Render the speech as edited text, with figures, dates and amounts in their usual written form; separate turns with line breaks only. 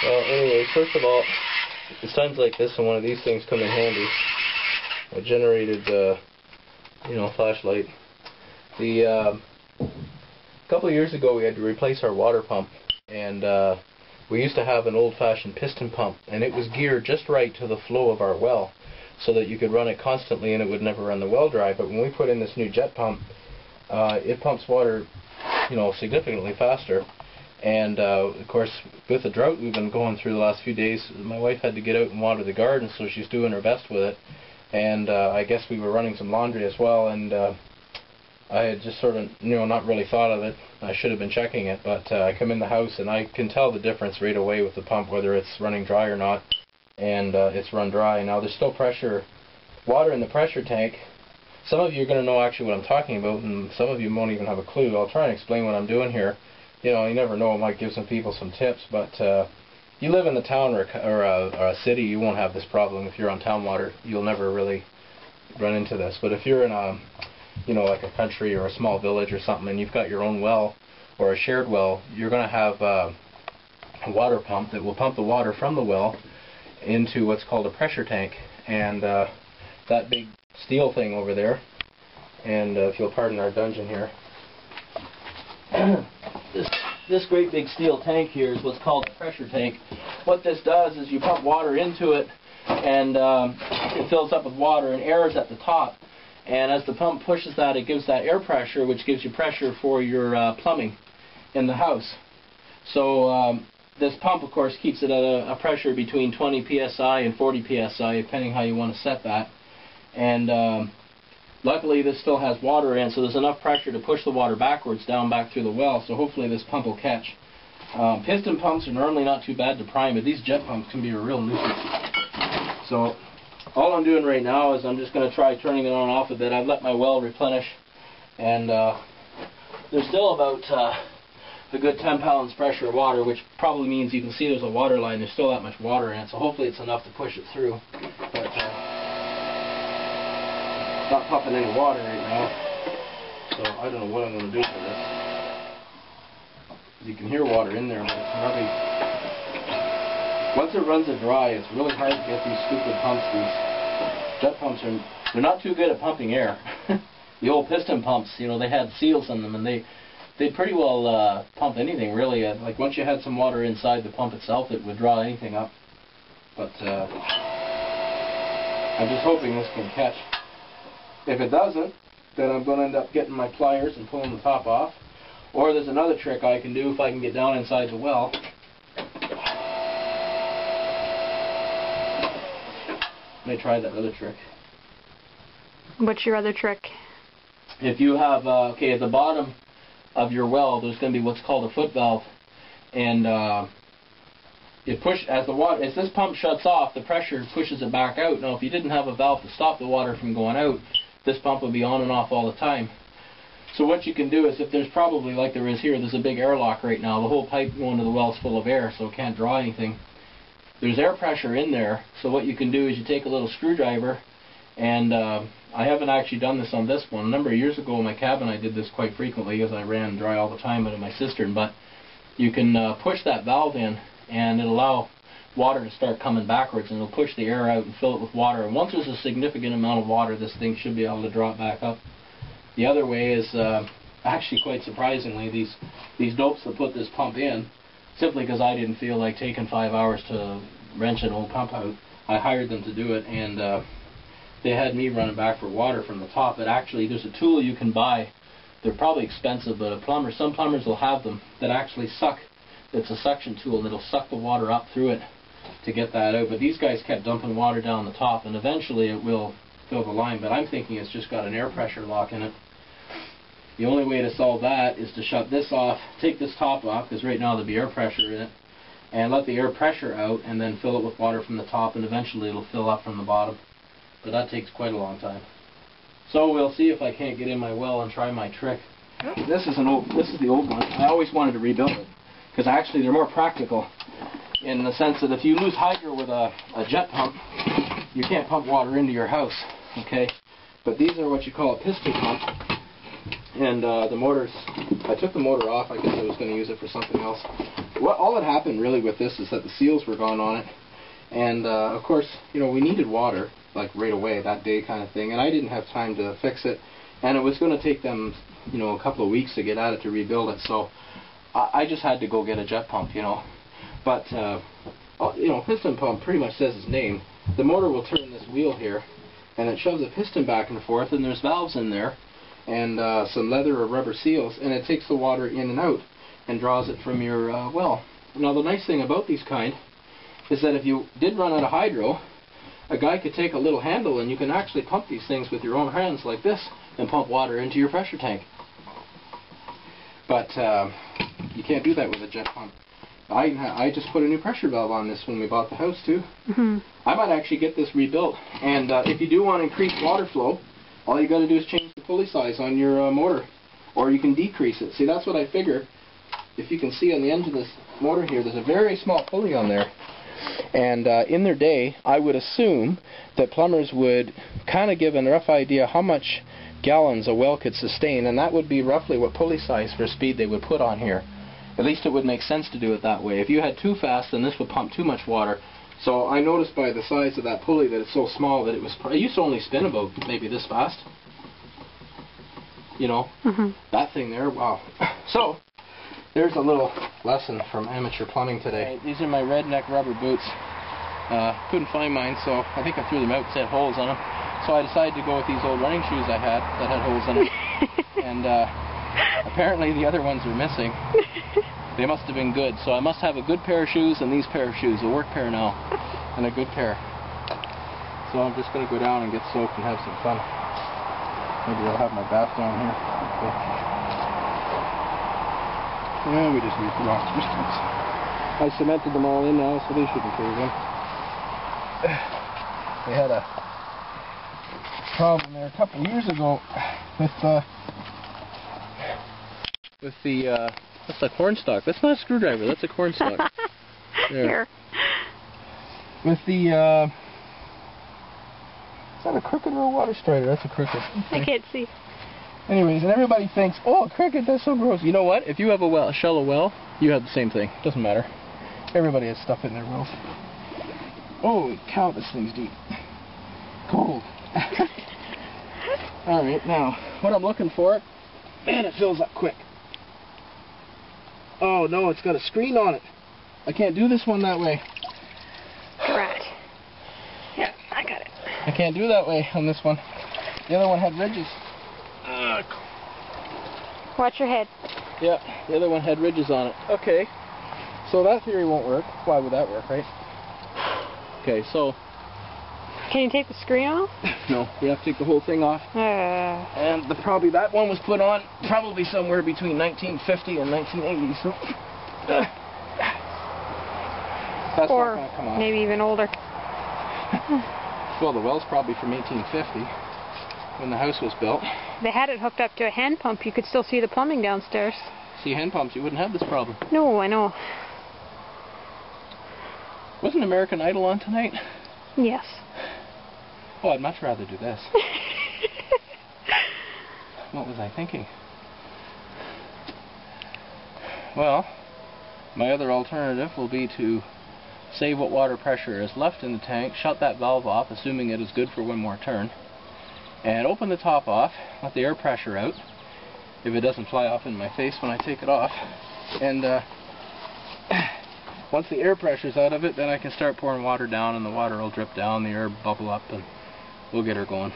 Well, anyway, first of all, it's times like this when one of these things come in handy. I generated, flashlight. A couple of years ago we had to replace our water pump, and we used to have an old-fashioned piston pump, and it was geared just right to the flow of our well, so that you could run it constantly and it would never run the well dry. But when we put in this new jet pump, it pumps water, significantly faster. And of course, with the drought we've been going through the last few days, my wife had to get out and water the garden, so she's doing her best with it. And I guess we were running some laundry as well, and I had just sort of, not really thought of it. I should have been checking it, but I come in the house and I can tell the difference right away with the pump, whether it's running dry or not. And it's run dry. Now there's still water in the pressure tank. Some of you are going to know actually what I'm talking about, and some of you won't even have a clue. I'll try and explain what I'm doing here. You never know, it might give some people some tips, but you live in the town or a city, you won't have this problem. If you're on town water, you'll never really run into this. But if you're in a, like a country or a small village or something, and you've got your own well or a shared well, you're going to have a water pump that will pump the water from the well into what's called a pressure tank. And that big steel thing over there, and if you'll pardon our dungeon here, this great big steel tank here is what's called a pressure tank. What this does is you pump water into it, and it fills up with water, and air is at the top. And as the pump pushes that, it gives that air pressure, which gives you pressure for your plumbing in the house. So this pump, of course, keeps it at a pressure between 20 psi and 40 psi, depending how you want to set that. And luckily this still has water in, so there's enough pressure to push the water backwards down back through the well, so hopefully this pump will catch. Piston pumps are normally not too bad to prime, but these jet pumps can be a real nuisance. So all I'm doing right now is I'm just going to try turning it on and off a bit. I've let my well replenish, and there's still about a good 10 pounds pressure of water, which probably means you can see there's a water line. There's still that much water in it, so hopefully it's enough to push it through. But not pumping any water right now, so I don't know what I'm going to do for this. You can hear water in there, but it's probably, once it runs it dry, it's really hard to get these stupid pumps. These jet pumps they're not too good at pumping air. The old piston pumps, they had seals in them, and they pretty well pump anything really. Like once you had some water inside the pump itself, it would draw anything up. But I'm just hoping this can catch. If it doesn't, then I'm going to end up getting my pliers and pulling the top off. Or there's another trick I can do if I can get down inside the well. Let me try that other trick.
What's your other trick?
If you have, at the bottom of your well, there's going to be what's called a foot valve. And as this pump shuts off, the pressure pushes it back out. Now, if you didn't have a valve to stop the water from going out, this pump would be on and off all the time. So what you can do is, if there's probably, like there is here, there's a big airlock right now. The whole pipe going to the well is full of air, so it can't draw anything. There's air pressure in there, so what you can do is you take a little screwdriver, and I haven't actually done this on this one. A number of years ago in my cabin I did this quite frequently, as I ran dry all the time out of my cistern. But you can push that valve in, and it'll allow water to start coming backwards, and it'll push the air out and fill it with water. And once there's a significant amount of water, this thing should be able to draw it back up. The other way is, actually quite surprisingly, these dopes that put this pump in, simply because I didn't feel like taking 5 hours to wrench an old pump out, I hired them to do it, and they had me running back for water from the top. But actually there's a tool you can buy. They're probably expensive, but some plumbers will have them that actually suck. It's a suction tool, and it'll suck the water up through it to get that out. But these guys kept dumping water down the top, and eventually it will fill the line. But I'm thinking it's just got an air pressure lock in it. The only way to solve that is to shut this off, take this top off, because right now there'll be air pressure in it, and let the air pressure out, and then fill it with water from the top, and eventually it'll fill up from the bottom. But that takes quite a long time. So we'll see if I can't get in my well and try my trick. This is the old one. I always wanted to rebuild it, because actually they're more practical in the sense that if you lose hydro with a jet pump, you can't pump water into your house, okay? But these are what you call a piston pump. And the motors, I took the motor off. I guess I was going to use it for something else. all that happened really with this is that the seals were gone on it, and of course, you know, we needed water like right away that day kind of thing, and I didn't have time to fix it, and it was going to take them, you know, a couple of weeks to get at it to rebuild it, so I just had to go get a jet pump, you know. But you know, piston pump pretty much says its name. The motor will turn this wheel here, and it shoves a piston back and forth, and there's valves in there, and some leather or rubber seals, and it takes the water in and out and draws it from your well. Now the nice thing about these kind is that if you did run out of hydro, a guy could take a little handle and you can actually pump these things with your own hands like this and pump water into your pressure tank. But you can't do that with a jet pump. I just put a new pressure valve on this when we bought the house too.
Mm-hmm.
I might actually get this rebuilt, and if you do want to increase water flow, all you got to do is change the pulley size on your motor, or you can decrease it. See, that's what I figure. If you can see on the end of this motor here, there's a very small pulley on there. And in their day, I would assume that plumbers would kind of give a rough idea how much gallons a well could sustain, and that would be roughly what pulley size for speed they would put on here. At least it would make sense to do it that way. If you had too fast, then this would pump too much water. So I noticed by the size of that pulley that it's so small that it used to only spin about maybe this fast. You know, that thing there, wow. So, there's a little lesson from amateur plumbing today. These are my redneck rubber boots. Couldn't find mine, so I think I threw them out because they had holes in them. So I decided to go with these old running shoes I had that had holes in them. And apparently the other ones are missing. They must have been good. So I must have a good pair of shoes and these pair of shoes, a work pair now, and a good pair. So I'm just going to go down and get soaked and have some fun. Maybe I'll have my bath down here. Okay. Yeah, we just need the rocks. I cemented them all in now, so they shouldn't cave in. We had a problem there a couple of years ago with the that's a cornstalk. That's not a screwdriver. That's a cornstalk. There. With the is that a crooked or a water strider? That's a crooked. Okay.
I can't see.
Anyways, and everybody thinks, oh, cricket, that's so gross. You know what? If you have a shallow well, you have the same thing. Doesn't matter. Everybody has stuff in their wells. Holy cow, this thing's deep. Cold. Alright, now, what I'm looking for, man, it fills up quick. Oh, no, it's got a screen on it. I can't do this one that way.
Right. Yeah, I got it.
I can't do that way on this one. The other one had ridges.
Watch your head.
Yeah, the other one had ridges on it. Okay, so that theory won't work. Why would that work, right? Okay, so...
Can you take the screen off?
No, you have to take the whole thing off. And probably that one was put on probably somewhere between 1950 and 1980, so... That's
or
not gonna come off.
Maybe even older.
Well, the well's probably from 1850. When the house was built.
They had it hooked up to a hand pump. You could still see the plumbing downstairs.
See, hand pumps, you wouldn't have this problem.
No, I know.
Wasn't American Idol on tonight?
Yes.
Oh, I'd much rather do this. What was I thinking? Well, my other alternative will be to save what water pressure is left in the tank, shut that valve off, assuming it is good for one more turn, and open the top off, let the air pressure out, if it doesn't fly off in my face when I take it off, and once the air pressure's out of it, then I can start pouring water down, and the water will drip down, the air bubble up, and we'll get her going.